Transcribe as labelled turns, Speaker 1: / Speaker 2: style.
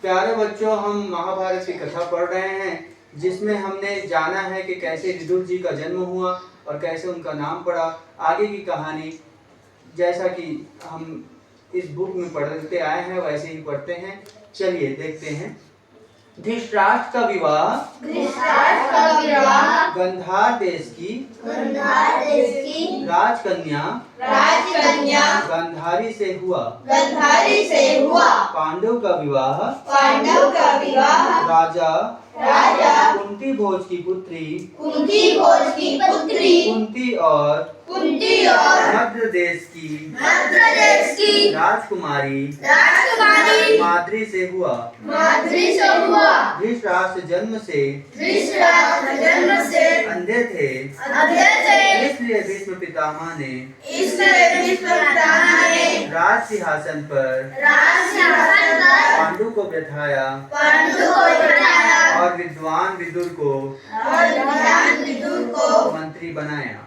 Speaker 1: प्यारे बच्चों, हम महाभारत की कथा पढ़ रहे हैं जिसमें हमने जाना है कि कैसे विदुर जी का जन्म हुआ और कैसे उनका नाम पड़ा। आगे की कहानी जैसा कि हम इस बुक में पढ़ते आए हैं वैसे ही पढ़ते हैं। चलिए देखते हैं। धृतराष्ट्र का विवाह गंधार देश की राजकन्या गंधारी से हुआ। पांडव का विवाह राजा कुंती भोज की पुत्री कुंती और मद्र देश की राजकुमारी माद्री से हुआ। धृतराष्ट्र जन्म से अंधे थे, इसलिए भीष्म पितामह ने राज सिंहासन पर पांडु को बैठाया और विद्वान विदुर को मंत्री बनाया।